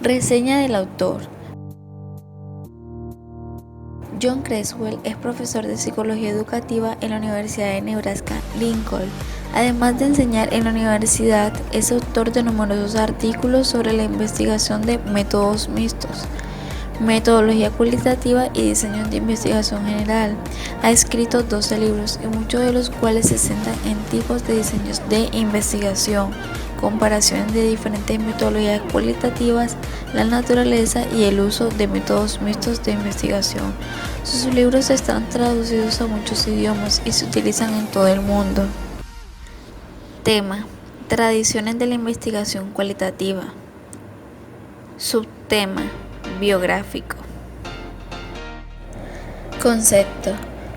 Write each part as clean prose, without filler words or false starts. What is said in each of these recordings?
Reseña del autor. John Creswell es profesor de Psicología Educativa en la Universidad de Nebraska-Lincoln. Además de enseñar en la universidad, es autor de numerosos artículos sobre la investigación de métodos mixtos, metodología cualitativa y diseño de investigación general. Ha escrito 12 libros y muchos de los cuales se centran en tipos de diseños de investigación, comparaciones de diferentes metodologías cualitativas, la naturaleza y el uso de métodos mixtos de investigación. Sus libros están traducidos a muchos idiomas y se utilizan en todo el mundo. Tema: tradiciones de la investigación cualitativa. Subtema: biográfico. Concepto: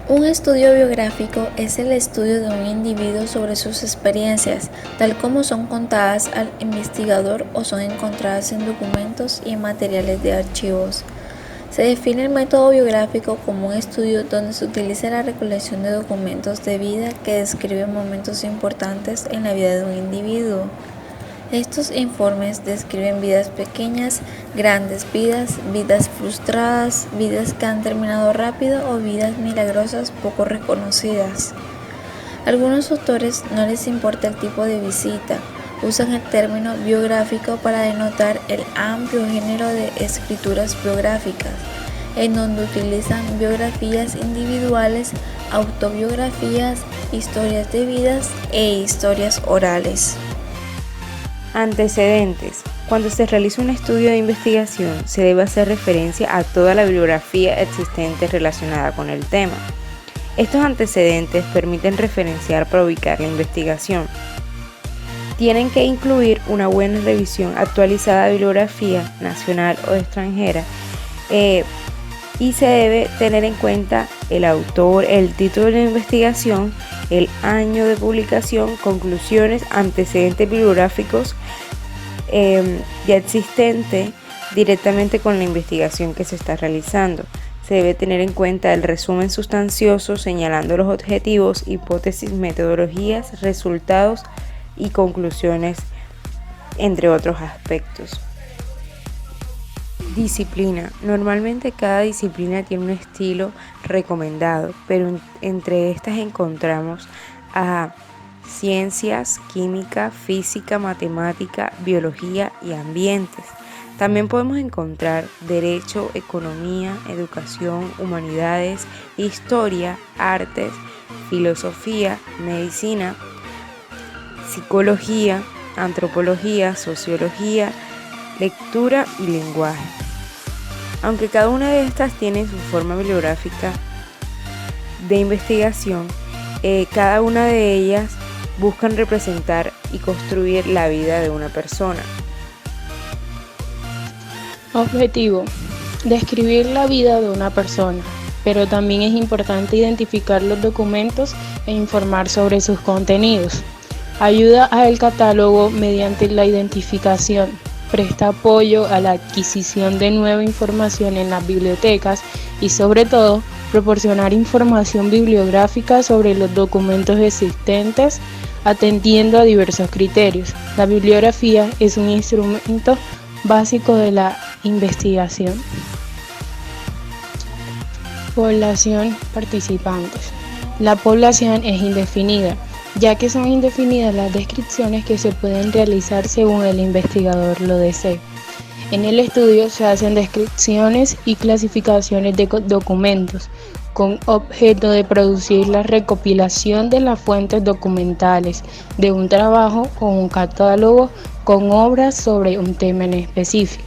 un estudio biográfico es el estudio de un individuo sobre sus experiencias, tal como son contadas al investigador o son encontradas en documentos y en materiales de archivos. Se define el método biográfico como un estudio donde se utiliza la recolección de documentos de vida que describen momentos importantes en la vida de un individuo. Estos informes describen vidas pequeñas, grandes vidas, vidas frustradas, vidas que han terminado rápido o vidas milagrosas poco reconocidas. A algunos autores no les importa el tipo de visita, usan el término biográfico para denotar el amplio género de escrituras biográficas, en donde utilizan biografías individuales, autobiografías, historias de vidas e historias orales. Antecedentes. Cuando se realiza un estudio de investigación, se debe hacer referencia a toda la bibliografía existente relacionada con el tema. Estos antecedentes permiten referenciar para ubicar la investigación. Tienen que incluir una buena revisión actualizada de bibliografía nacional o extranjera y se debe tener en cuenta el autor, el título de la investigación, el año de publicación, conclusiones, antecedentes bibliográficos ya existentes directamente con la investigación que se está realizando. Se debe tener en cuenta el resumen sustancioso señalando los objetivos, hipótesis, metodologías, resultados y conclusiones, entre otros aspectos. Disciplina. Normalmente cada disciplina tiene un estilo recomendado, pero entre estas encontramos a ciencias, química, física, matemática, biología y ambientes. También podemos encontrar derecho, economía, educación, humanidades, historia, artes, filosofía, medicina, psicología, antropología, sociología, lectura y lenguaje. Aunque cada una de estas tiene su forma bibliográfica de investigación, cada una de ellas buscan representar y construir la vida de una persona. Objetivo: describir la vida de una persona, pero también es importante identificar los documentos e informar sobre sus contenidos. Ayuda al catálogo mediante la identificación, presta apoyo a la adquisición de nueva información en las bibliotecas y sobre todo proporcionar información bibliográfica sobre los documentos existentes atendiendo a diversos criterios. La bibliografía es un instrumento básico de la investigación. Población participantes. La población es indefinida, ya que son indefinidas las descripciones que se pueden realizar según el investigador lo desee. En el estudio se hacen descripciones y clasificaciones de documentos, con objeto de producir la recopilación de las fuentes documentales de un trabajo o un catálogo con obras sobre un tema en específico.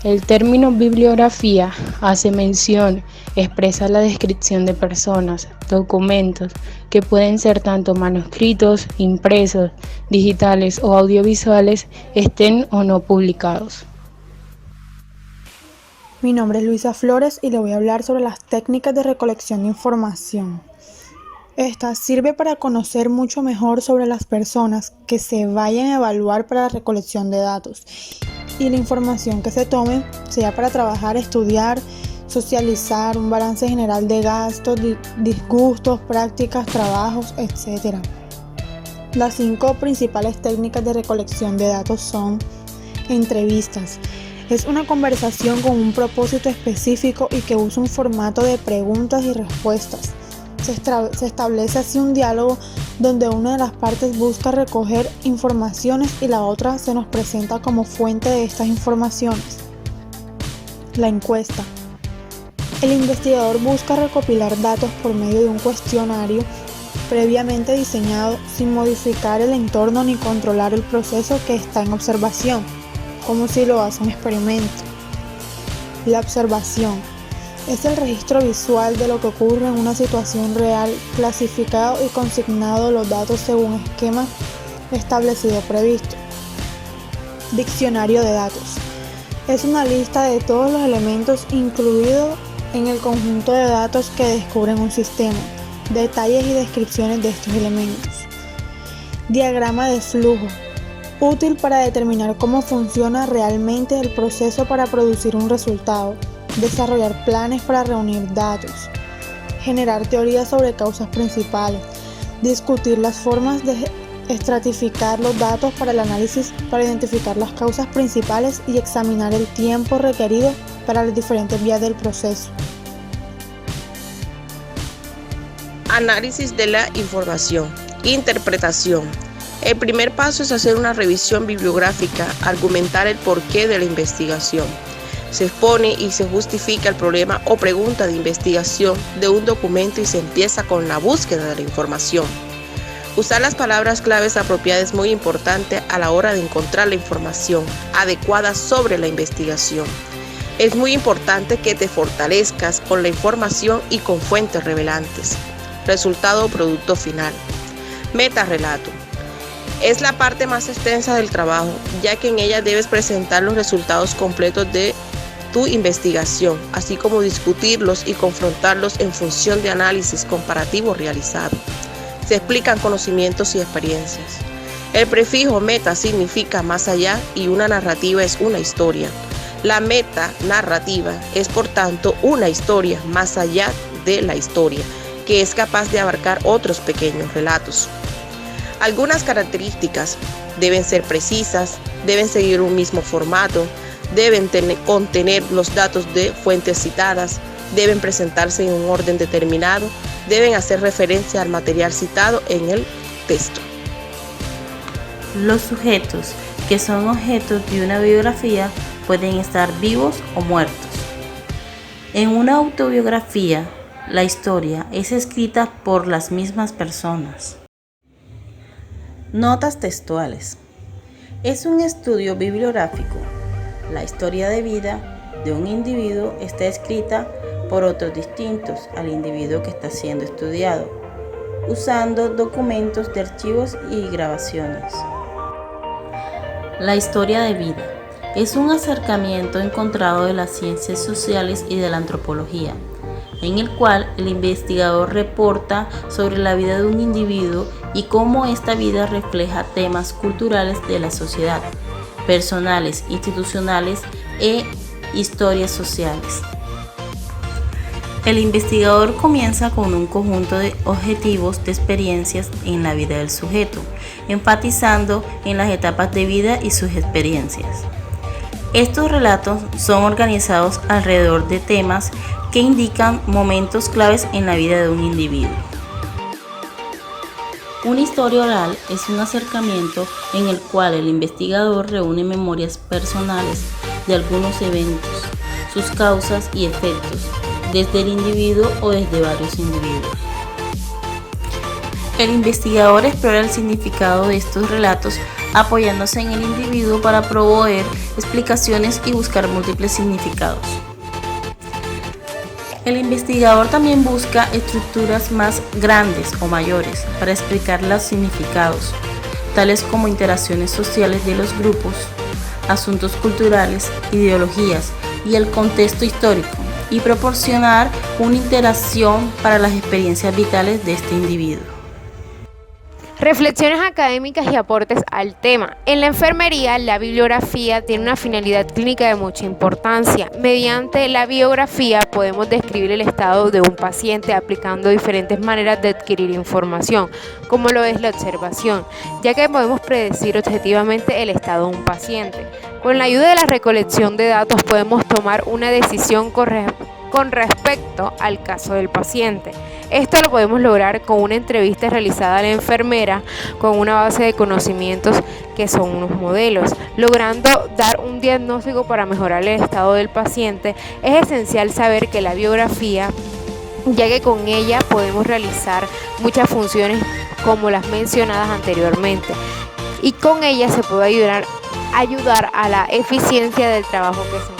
El término bibliografía hace mención, expresa la descripción de personas, documentos, que pueden ser tanto manuscritos, impresos, digitales o audiovisuales, estén o no publicados. Mi nombre es Luisa Flores y le voy a hablar sobre las técnicas de recolección de información. Esta sirve para conocer mucho mejor sobre las personas que se vayan a evaluar para la recolección de datos y la información que se tome, sea para trabajar, estudiar, socializar, un balance general de gastos, disgustos, prácticas, trabajos, etc. Las 5 principales técnicas de recolección de datos son entrevistas. Es una conversación con un propósito específico y que usa un formato de preguntas y respuestas. Se establece así un diálogo donde una de las partes busca recoger informaciones y la otra se nos presenta como fuente de estas informaciones. La encuesta. El investigador busca recopilar datos por medio de un cuestionario previamente diseñado sin modificar el entorno ni controlar el proceso que está en observación, como si lo hace un experimento. La observación es el registro visual de lo que ocurre en una situación real, clasificado y consignado los datos según esquema establecido previsto. Diccionario de datos. Es una lista de todos los elementos incluidos en el conjunto de datos que descubren un sistema, detalles y descripciones de estos elementos. Diagrama de flujo. Útil para determinar cómo funciona realmente el proceso para producir un resultado, desarrollar planes para reunir datos, generar teorías sobre causas principales, discutir las formas de estratificar los datos para el análisis para identificar las causas principales y examinar el tiempo requerido para las diferentes vías del proceso. Análisis de la información. Interpretación. El primer paso es hacer una revisión bibliográfica, argumentar el porqué de la investigación. Se expone y se justifica el problema o pregunta de investigación de un documento y se empieza con la búsqueda de la información. Usar las palabras claves apropiadas es muy importante a la hora de encontrar la información adecuada sobre la investigación. Es muy importante que te fortalezcas con la información y con fuentes revelantes. Resultado o producto final. Metarrelato. Es la parte más extensa del trabajo, ya que en ella debes presentar los resultados completos de tu investigación, así como discutirlos y confrontarlos en función de análisis comparativo realizado. Se explican conocimientos y experiencias. El prefijo meta significa más allá y una narrativa es una historia. La metanarrativa es, por tanto, una historia más allá de la historia, que es capaz de abarcar otros pequeños relatos. Algunas características: deben ser precisas, deben seguir un mismo formato, deben contener los datos de fuentes citadas, deben presentarse en un orden determinado, deben hacer referencia al material citado en el texto. Los sujetos, que son objetos de una biografía, pueden estar vivos o muertos. En una autobiografía, la historia es escrita por las mismas personas. Notas textuales. Es un estudio bibliográfico. La historia de vida de un individuo está escrita por otros distintos al individuo que está siendo estudiado, usando documentos de archivos y grabaciones. La historia de vida es un acercamiento encontrado de las ciencias sociales y de la antropología, en el cual el investigador reporta sobre la vida de un individuo y cómo esta vida refleja temas culturales de la sociedad, personales, institucionales e historias sociales. El investigador comienza con un conjunto de objetivos de experiencias en la vida del sujeto, enfatizando en las etapas de vida y sus experiencias. Estos relatos son organizados alrededor de temas que indican momentos claves en la vida de un individuo. Una historia oral es un acercamiento en el cual el investigador reúne memorias personales de algunos eventos, sus causas y efectos, desde el individuo o desde varios individuos. El investigador explora el significado de estos relatos apoyándose en el individuo para proveer explicaciones y buscar múltiples significados. El investigador también busca estructuras más grandes o mayores para explicar los significados, tales como interacciones sociales de los grupos, asuntos culturales, ideologías y el contexto histórico, y proporcionar una interacción para las experiencias vitales de este individuo. Reflexiones académicas y aportes al tema. En la enfermería, la bibliografía tiene una finalidad clínica de mucha importancia. Mediante la biografía podemos describir el estado de un paciente aplicando diferentes maneras de adquirir información, como lo es la observación, ya que podemos predecir objetivamente el estado de un paciente. Con la ayuda de la recolección de datos podemos tomar una decisión con respecto al caso del paciente. Esto lo podemos lograr con una entrevista realizada a la enfermera con una base de conocimientos que son unos modelos. Logrando dar un diagnóstico para mejorar el estado del paciente, es esencial saber que la biografía, ya que con ella podemos realizar muchas funciones como las mencionadas anteriormente, y con ella se puede ayudar a la eficiencia del trabajo que se